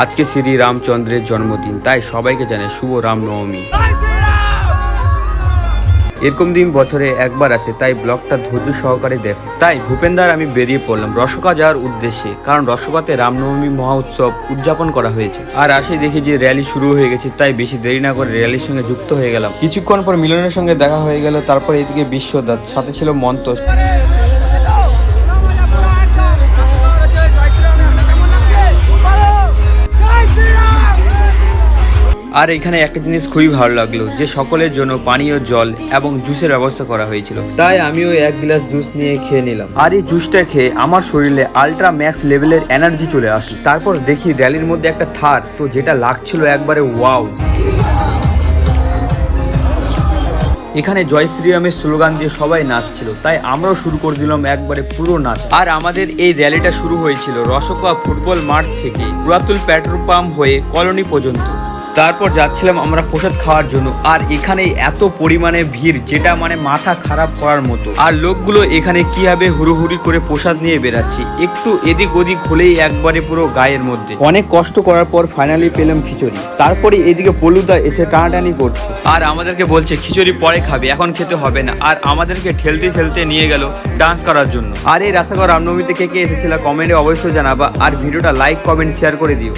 আজকে শ্রী রামচন্দ্রের জন্মদিন, তাই সবাইকে জানাই শুভ রামনবমী। এরকম দিন বছরে একবার আসে, তাই ব্লগটা ধৈর্য সহকারে দেখো। তাই ভূপেন্দার আমি বেরিয়ে পড়লাম রসকা যাওয়ার উদ্দেশ্যে, কারণ রসকাতে রামনবমী মহা উৎসব উদযাপন করা হয়েছে। আর আসে দেখি যে র্যালি শুরু হয়ে গেছে, তাই বেশি দেরি না করে র্যালির সঙ্গে যুক্ত হয়ে গেলাম। কিছুক্ষণ পর মিলনের সঙ্গে দেখা হয়ে গেল। তারপর এদিকে বিশ্বদাত, সাথে ছিল মন্তোষ। আর এখানে একটা জিনিস খুবই ভালো লাগলো যে সকলের জন্য পানীয় জল এবং জুসের ব্যবস্থা করা হয়েছিল, তাই আমিও এক গ্লাস জুস নিয়ে খেয়ে নিলাম। আর এই জুসটা খেয়ে আমার শরীরে আলট্রা ম্যাক্স লেভেলের এনার্জি চলে আসলো। তারপর দেখি র্যালির মধ্যে একটা থার, তো যেটা লাগছিল একবারে ওয়াও। এখানে জয় শ্রীরামের স্লোগান দিয়ে সবাই নাচছিল, তাই আমরাও শুরু করে দিলাম একবারে পুরো নাচ। আর আমাদের এই র্যালিটা শুরু হয়েছিল রসকা ফুটবল মাঠ থেকে পুরাতুল পেট্রোল পাম্প হয়ে কলোনি পর্যন্ত। তারপর যাচ্ছিলাম আমরা প্রসাদ খাওয়ার জন্য। আর এখানে এত পরিমাণে ভিড়, যেটা মানে মাথা খারাপ করার মতো। আর লোকগুলো এখানে কিভাবে হুড়োহুড়ি করে প্রসাদ নিয়ে বেরাচ্ছি, একটু এদিক ওদিক হলেই একবারে পুরো গায়ের মধ্যে। অনেক কষ্ট করার পর ফাইনালি পেলাম খিচুড়ি। তারপরে এদিকে পলুদা এসে টানাটানি করছে আর আমাদেরকে বলছে খিচুড়ি পরে খাবে, এখন খেতে হবে না। আর আমাদেরকে ঠেলতে ঠেলতে নিয়ে গেল ডান্স করার জন্য। আর এই রাসাগড় রামনবমীতে কে কে এসেছিল কমেন্টে অবশ্যই জানাবা। আর ভিডিওটা লাইক কমেন্ট শেয়ার করে দিও।